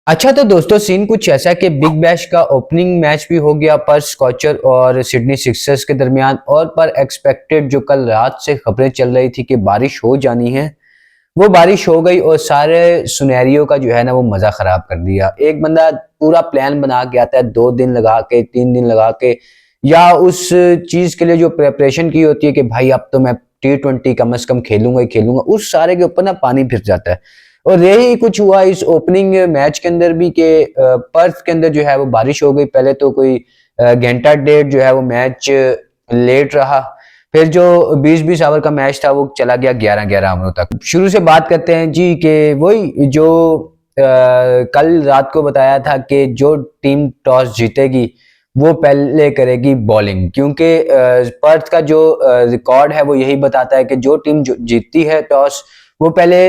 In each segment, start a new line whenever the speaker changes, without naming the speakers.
अच्छा तो दोस्तों सीन कुछ ऐसा कि बिग बैश का ओपनिंग मैच भी हो गया पर्थ स्कॉचर और सिडनी सिक्सर्स के दरमियान। और पर एक्सपेक्टेड जो कल रात से खबरें चल रही थी कि बारिश हो जानी है, वो बारिश हो गई और सारे सुनहरियों का जो है ना वो मजा खराब कर दिया। एक बंदा पूरा प्लान बना के आता है 2 दिन लगा के 3 दिन लगा के, या उस चीज के लिए जो प्रेपरेशन की होती है कि भाई अब तो मैं T20 कम से कम खेलूंगा ही खेलूंगा, उस सारे के ऊपर ना पानी फिर जाता है। और यही कुछ हुआ इस ओपनिंग मैच के अंदर भी कि पर्थ के अंदर जो है वो बारिश हो गई। पहले तो कोई घंटा डेढ़ जो है वो मैच लेट रहा, फिर जो 20-20 ओवर का मैच था वो चला गया 11-11 ओवरों तक। शुरू से बात करते हैं जी कि वही जो कल रात को बताया था कि जो टीम टॉस जीतेगी वो पहले करेगी बॉलिंग, क्योंकि पर्थ का जो रिकॉर्ड है वो यही बताता है कि जो टीम जीतती है टॉस वो पहले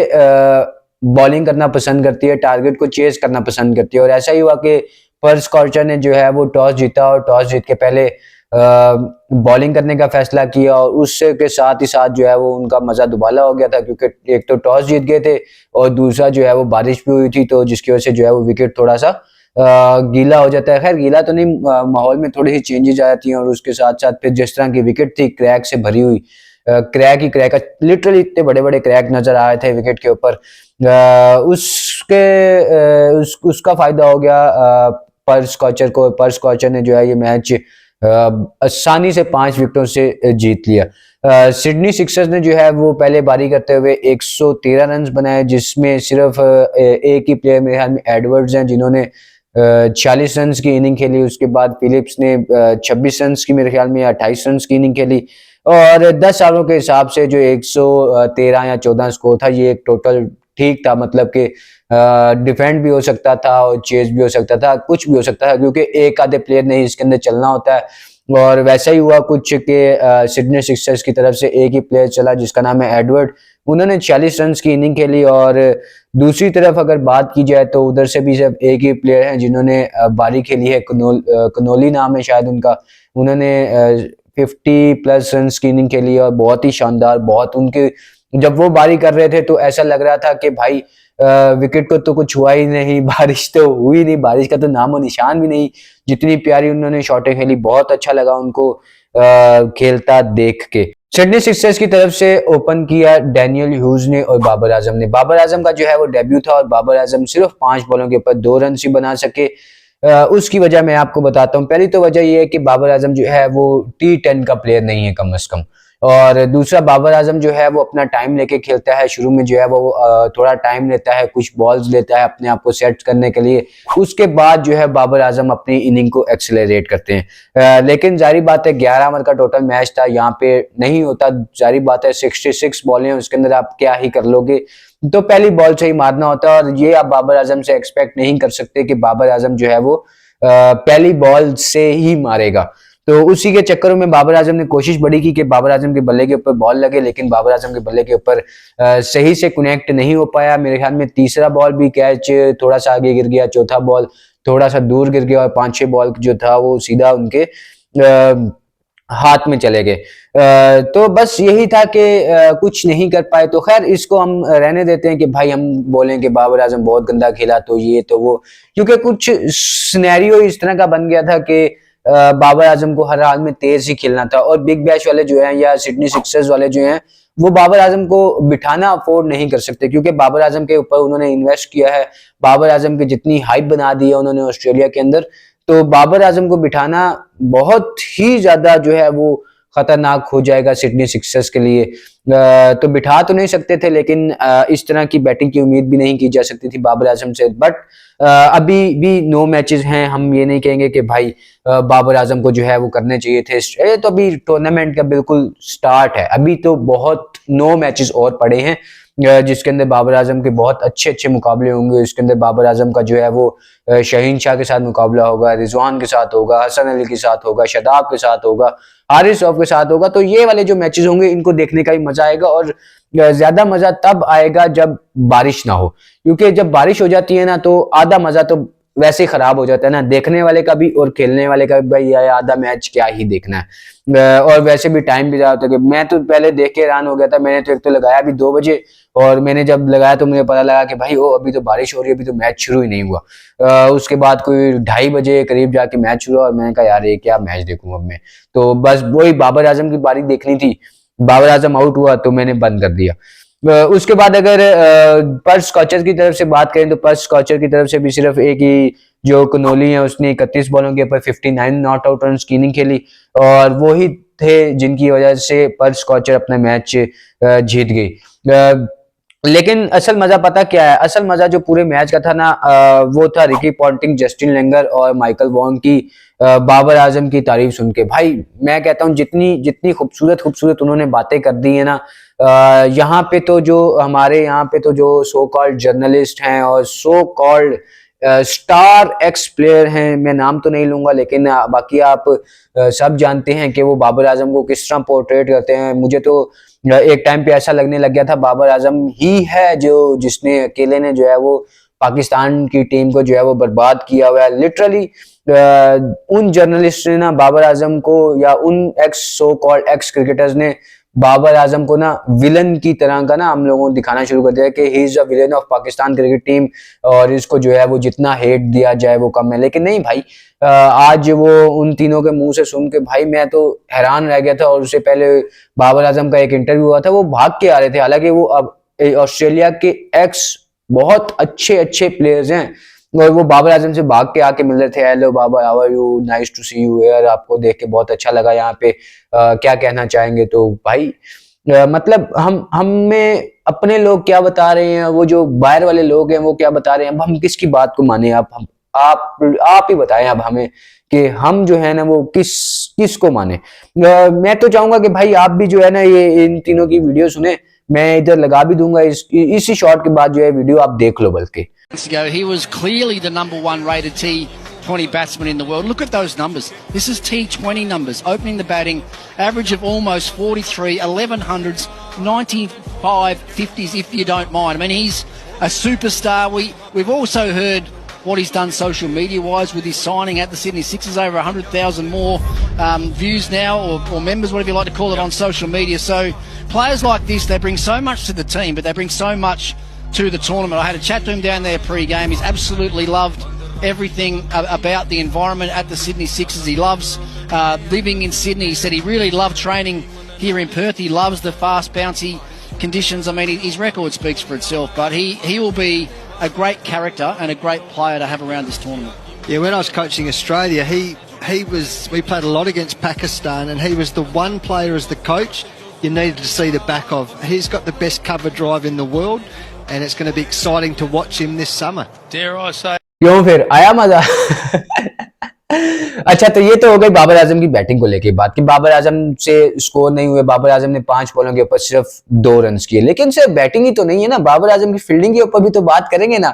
बॉलिंग करना पसंद करती है, टारगेट को चेस करना पसंद करती है। और ऐसा ही हुआ कि पर्थ स्कॉचर ने जो है वो टॉस जीता और टॉस जीत के पहले बॉलिंग करने का फैसला किया, और उससे के साथ ही साथ जो है वो उनका मजा दुबाला हो गया था, क्योंकि एक तो टॉस जीत गए थे और दूसरा जो है वो बारिश भी हुई थी, तो जिसकी वजह से जो है वो विकेट थोड़ा सा गीला हो जाता है। खैर गीला तो नहीं, माहौल में थोड़ी सी चेंजेस आ जाती हैं। और उसके साथ साथ फिर जिस तरह की विकेट थी क्रैक से भरी हुई, क्रैक ही क्रैक, लिटरली इतने बड़े बड़े क्रैक नजर आ रहे थे विकेट के ऊपर। उसका फायदा हो गया पर्थ स्कॉचर को। पर्थ स्कॉचर ने जो है ये मैच आसानी से 5 विकेटों से जीत लिया। सिडनी सिक्सर्स ने जो है वो पहले बारी करते हुए 113 रन बनाए, जिसमें सिर्फ एक ही प्लेयर मेरे ख्याल में एडवर्ड्स हैं जिन्होंने 46 रन की इनिंग खेली। उसके बाद फिलिप्स ने 26 रन की, मेरे ख्याल में 28 रन की इनिंग खेली। और 10 ओवरों के हिसाब से जो 113 या 14 स्कोर था, ये एक टोटल ठीक था। मतलब कि डिफेंड भी हो सकता था और चेज भी हो सकता था, कुछ भी हो सकता था, क्योंकि एक आधे प्लेयर नहीं इसके अंदर चलना होता है। और वैसा ही हुआ कुछ कि सिडनी सिक्सर्स की तरफ से एक ही प्लेयर चला जिसका नाम है एडवर्ड। उन्होंने 40 रन की इनिंग खेली। और दूसरी तरफ अगर बात की जाए तो उधर से भी सिर्फ एक ही प्लेयर है जिन्होंने बारी खेली है, कनोली नाम है शायद उनका। उन्होंने 50+ रन की इनिंग खेली और बहुत ही शानदार, बहुत उनके जब वो बारी कर रहे थे तो ऐसा लग रहा था कि भाई विकेट को तो कुछ हुआ ही नहीं, बारिश तो हुई नहीं, बारिश का तो नामो निशान भी नहीं। जितनी प्यारी उन्होंने शॉटें खेली, बहुत अच्छा लगा उनको खेलता देख के। सिडनी सिक्सर्स की तरफ से ओपन किया डैनियल ह्यूज ने और बाबर आजम ने। बाबर आजम का जो है वो डेब्यू था और बाबर आजम सिर्फ 5 बॉलों के ऊपर 2 रन ही बना सके। उसकी वजह मैं आपको बताता हूँ। पहली तो वजह यह है कि बाबर आजम जो है वो T10 का प्लेयर नहीं है कम से कम। और दूसरा, बाबर आजम जो है वो अपना टाइम लेके खेलता है। शुरू में जो है वो थोड़ा टाइम लेता है, कुछ बॉल्स लेता है अपने आप को सेट करने के लिए। उसके बाद जो है बाबर आजम अपनी इनिंग को एक्सेलरेट करते हैं। लेकिन जारी बात है 11 ओवर का टोटल मैच था, यहाँ पे नहीं होता। जारी बात है 66 बॉलें हैं, उसके अंदर आप क्या ही कर लोगे। तो पहली बॉल से ही मारना होता है, और ये आप बाबर आजम से एक्सपेक्ट नहीं कर सकते कि बाबर आजम जो है वो पहली बॉल से ही मारेगा। तो उसी के चक्करों में बाबर आजम ने कोशिश बड़ी की कि बाबर आजम के बल्ले के ऊपर बॉल लगे, लेकिन बाबर आजम के बल्ले के ऊपर सही से कनेक्ट नहीं हो पाया। मेरे ख्याल में तीसरा बॉल भी कैच थोड़ा सा आगे गिर गया, चौथा बॉल थोड़ा सा दूर गिर गया, और 5-6 बॉल जो था वो सीधा उनके हाथ में चले गए। तो बस यही था कि कुछ नहीं कर पाए। तो खैर इसको हम रहने देते हैं कि भाई हम बोलें कि बाबर आजम बहुत गंदा खेला तो ये तो वो, क्योंकि कुछ सिनेरियो इस तरह का बन गया था कि बाबर आजम को हर हाल में तेज ही खेलना था। और बिग बैश वाले जो हैं या सिडनी सिक्सर्स वाले जो हैं वो बाबर आजम को बिठाना अफोर्ड नहीं कर सकते, क्योंकि बाबर आजम के ऊपर उन्होंने इन्वेस्ट किया है। बाबर आजम की जितनी हाइप बना दी है उन्होंने ऑस्ट्रेलिया के अंदर, तो बाबर आजम को बिठाना बहुत ही ज्यादा जो है वो खतरनाक हो जाएगा सिडनी सिक्सर्स के लिए। तो बिठा तो नहीं सकते थे, लेकिन इस तरह की बैटिंग की उम्मीद भी नहीं की जा सकती थी बाबर आजम से। बट अभी भी 9 मैचेस हैं, हम ये नहीं कहेंगे कि भाई बाबर आजम को जो है वो करने चाहिए थे। ये तो अभी टूर्नामेंट का बिल्कुल स्टार्ट है, अभी तो बहुत 9 मैचेस और पड़े हैं जिसके अंदर बाबर आजम के बहुत अच्छे अच्छे मुकाबले होंगे। इसके अंदर बाबर आजम का जो है वो शहीन शाह के साथ मुकाबला होगा, रिजवान के साथ होगा, हसन अली के साथ होगा, शदाब के साथ होगा, हारिस रऊफ के साथ होगा। तो ये वाले जो मैचेस होंगे इनको देखने का ही मजा आएगा। और ज्यादा मजा तब आएगा जब बारिश ना हो, क्योंकि जब बारिश हो जाती है ना तो आधा मजा तो वैसे ही खराब हो जाता है ना, देखने वाले का भी और खेलने वाले का भी। भाई ये आधा मैच क्या ही देखना है, और वैसे भी टाइम भी ज्यादा होता है। मैं तो पहले देख के हैरान हो गया था, मैंने तो एक तो लगाया भी 2 बजे, और मैंने जब लगाया तो मुझे पता लगा कि भाई ओ अभी तो बारिश हो रही है, अभी तो मैच शुरू ही नहीं हुआ। उसके बाद कोई 2:30 बजे करीब जाके मैच शुरू हुआ, और मैंने कहा यार ये क्या मैच देखूं अब मैं। तो बस वही बाबर आजम की बारी देखनी थी, बाबर आजम आउट हुआ तो मैंने बंद कर दिया। उसके बाद अगर पर्स स्कॉचर की तरफ से बात करें तो पर्स स्कॉचर की तरफ से भी सिर्फ एक ही जो कनोली है उसने 31 बॉलों के ऊपर 59 नॉट आउट रन की इनिंग खेली, और वो ही थे जिनकी वजह से पर्स स्कॉचर अपना मैच जीत गई। लेकिन असल मजा पता क्या है, असल मजा जो पूरे मैच का था ना, वो था रिकी पॉन्टिंग, जस्टिन लेंगर और माइकल वॉन की बाबर आजम की तारीफ सुन के। भाई मैं कहता हूँ जितनी जितनी खूबसूरत खूबसूरत उन्होंने बातें कर दी है ना, यहाँ पे तो जो हमारे यहाँ पे तो जो सो कॉल्ड जर्नलिस्ट हैं और so called star x player हैं, मैं नाम तो नहीं लूंगा, लेकिन बाकी आप सब जानते हैं कि वो बाबर आजम को किस तरह पोर्ट्रेट करते हैं। मुझे तो एक टाइम पे ऐसा लगने लग गया था बाबर आजम ही है जो जिसने अकेले ने जो है वो पाकिस्तान की टीम को जो है वो बर्बाद किया हुआ है। लिटरली उन जर्नलिस्ट ने ना बाबर आजम को, या उन x so called x cricketers ने बाबर आजम को ना विलन की तरह का ना हम लोगों को दिखाना शुरू कर दिया कि he is a villain of Pakistan cricket team, और इसको जो है वो जितना हेट दिया जाए वो कम है। लेकिन नहीं भाई, आज वो उन तीनों के मुंह से सुन के भाई मैं तो हैरान रह गया था। और उससे पहले बाबर आजम का एक इंटरव्यू हुआ था, वो भाग के आ रहे थे, हालांकि वो अब ऑस्ट्रेलिया के एक्स बहुत अच्छे अच्छे प्लेयर्स हैं, और वो बाबर आजम से भाग के आके मिल रहे थे। Hello Babar, how are you, nice to see you here, आपको देख के बहुत अच्छा लगा यहाँ पे, क्या कहना चाहेंगे। तो भाई मतलब हम में अपने लोग क्या बता रहे हैं, वो जो बाहर वाले लोग हैं वो क्या बता रहे हैं, अब हम किसकी बात को माने। आप ही बताएं अब हमें कि हम जो है ना वो किस को माने। मैं तो चाहूंगा कि भाई आप भी जो है ना ये इन तीनों की वीडियो सुने, मैं इधर लगा भी दूंगा, इसी शॉट के बाद जो है वीडियो आप देख लो। बल्कि
ago, he was clearly the #1 rated T20 batsman in the world. Look at those numbers. This is T20 numbers. Opening the batting, average of almost 43, 1100s, 95 50s, if you don't mind. I mean, he's a superstar. We've also heard what he's done social media-wise with his signing at the Sydney Sixers. Over 100,000 more views now, or members, whatever you like to call it, on social media. So players like this, they bring so much to the team, but they bring so much to the tournament. I had a chat to him down there pre-game. He's absolutely loved everything about the environment at the Sydney Sixers. He loves living in Sydney. He said he really loved training here in Perth. He loves the fast, bouncy conditions. I mean, his record speaks for itself, but he will be a great character and a great player to have around this tournament.
Yeah, when I was coaching Australia, we played a lot against Pakistan, and he was the one player as the coach you needed to see the back of. He's got the best cover drive in the world, and it's going to be exciting to watch him this summer.
Dare I say?
क्यों फिर आया मजा? अच्छा, तो ये तो हो गई बाबर आजम की बैटिंग को लेके बात कि बाबर आजम से स्कोर नहीं हुए, बाबर आजम ने 5 बॉलों के ऊपर सिर्फ 2 रन किए। लेकिन सिर्फ बैटिंग ही तो नहीं है ना, बाबर आजम की फील्डिंग के ऊपर भी तो बात करेंगे ना।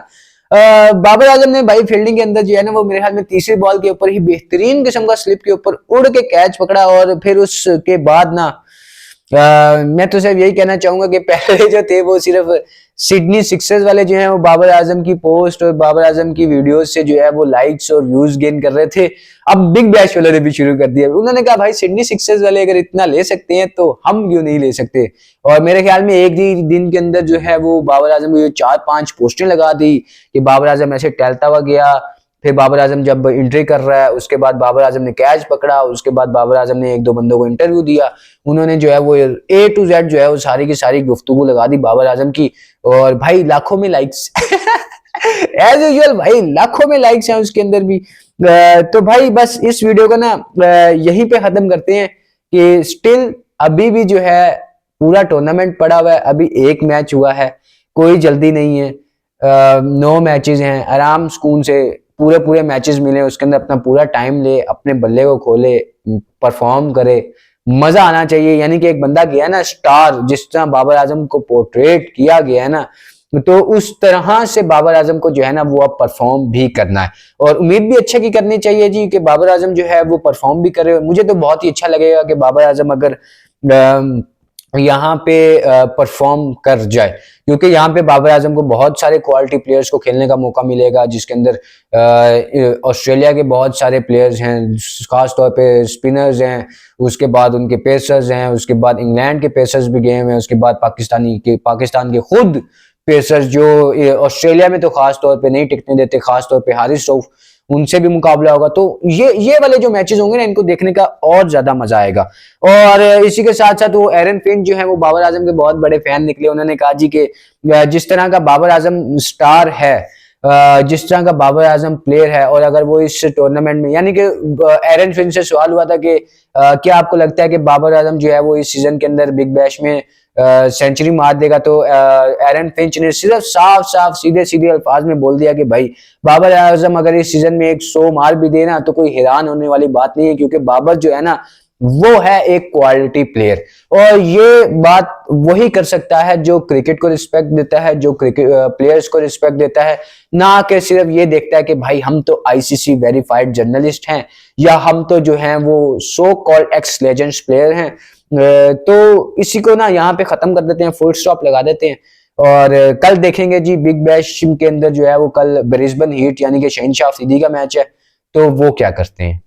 बाबर आजम ने भाई फील्डिंग के अंदर जो है ना वो मेरे ख्याल में तीसरी बॉल के ऊपर ही बेहतरीन किस्म का स्लिप के ऊपर उड़ के कैच पकड़ा, और फिर उसके बाद ना मैं तो सिर्फ यही कहना चाहूंगा कि पहले जो थे वो सिर्फ सिडनी सिक्सर्स वाले जो हैं वो बाबर आजम की पोस्ट और बाबर आजम की वीडियोस से जो है वो लाइक्स और व्यूज गेन कर रहे थे। अब बिग बैश वालों ने भी शुरू कर दिया। उन्होंने कहा भाई सिडनी सिक्सर्स वाले अगर इतना ले सकते हैं तो हम क्यों नहीं ले सकते। और मेरे ख्याल में एक ही दिन के अंदर जो है वो बाबर आजम को 4-5 पोस्टें लगा दी कि बाबर आजम ऐसे टहलता हुआ गया, फिर बाबर आजम जब एंट्री कर रहा है उसके बाद बाबर आजम ने कैच पकड़ा, उसके बाद बाबर आजम ने 1-2 बंदों को इंटरव्यू दिया। उन्होंने जो है वो A to Z जो है वो सारी की सारी गुफ्तगू लगा दी बाबर आजम की, और भाई लाखों में लाइक्स एज यूजुअल भाई लाखों में लाइक्स हैं उसके अंदर भी। तो भाई बस इस वीडियो को ना यहीं पे खत्म करते हैं कि स्टिल अभी भी जो है पूरा टूर्नामेंट पड़ा हुआ है, अभी एक मैच हुआ है, कोई जल्दी नहीं है। 9 मैचेस हैं, आराम सुकून से पूरे मैचेस मिले, उसके अंदर अपना पूरा टाइम ले, अपने बल्ले को खोले, परफॉर्म करे, मजा आना चाहिए। यानी कि एक बंदा गया ना स्टार, जिस तरह बाबर आजम को पोर्ट्रेट किया गया है ना, तो उस तरह से बाबर आजम को जो है ना वो अब परफॉर्म भी करना है, और उम्मीद भी अच्छा की करनी चाहिए जी कि बाबर आजम जो है वो परफॉर्म भी करे। मुझे तो बहुत ही अच्छा लगेगा कि बाबर आजम अगर यहाँ पे परफॉर्म कर जाए, क्योंकि यहाँ पे बाबर आजम को बहुत सारे क्वालिटी प्लेयर्स को खेलने का मौका मिलेगा, जिसके अंदर ऑस्ट्रेलिया के बहुत सारे प्लेयर्स हैं, खास तौर पे स्पिनर्स हैं, उसके बाद उनके पेसर्स हैं, उसके बाद इंग्लैंड के पेसर्स भी गए हैं, उसके बाद पाकिस्तान के खुद पेसर्स जो ऑस्ट्रेलिया में तो खास तौर पे नहीं टिकने देते, खास तौर पे हारिस रऊफ, उनसे भी मुकाबला होगा। तो ये वाले जो मैचेस होंगे ना, इनको देखने का और ज्यादा मजा आएगा। और इसी के साथ साथ वो एरन फिंच जो है वो बाबर आजम के बहुत बड़े फैन निकले। उन्होंने कहा जी कि जिस तरह का बाबर आजम स्टार है, जिस तरह का बाबर आजम प्लेयर है, और अगर वो इस टूर्नामेंट में, यानी कि एरन फिंच से सवाल हुआ था कि क्या आपको लगता है कि बाबर आजम जो है वो इस सीजन के अंदर बिग बैश में सेंचुरी मार देगा, तो एरन फिंच ने सिर्फ साफ साफ सीधे सीधे अल्फाज में बोल दिया कि भाई बाबर आजम अगर इस सीजन में 100 मार भी देना तो कोई हैरान होने वाली बात नहीं है, क्योंकि बाबर जो है ना वो है एक क्वालिटी प्लेयर। और ये बात वही कर सकता है जो क्रिकेट को रिस्पेक्ट देता है, जो क्रिकेट प्लेयर्स को रिस्पेक्ट देता है, ना कि सिर्फ ये देखता है कि भाई हम तो आईसीसी वेरीफाइड जर्नलिस्ट हैं, या हम तो जो हैं वो so called x legends player हैं। तो इसी को ना यहाँ पे खत्म कर देते हैं, फुल स्टॉप लगा देते हैं। और कल देखेंगे जी बिग बैश के अंदर जो है वो कल ब्रिस्बेन हीट यानी कि शहनशाह अफरीदी का मैच है, तो वो क्या करते हैं।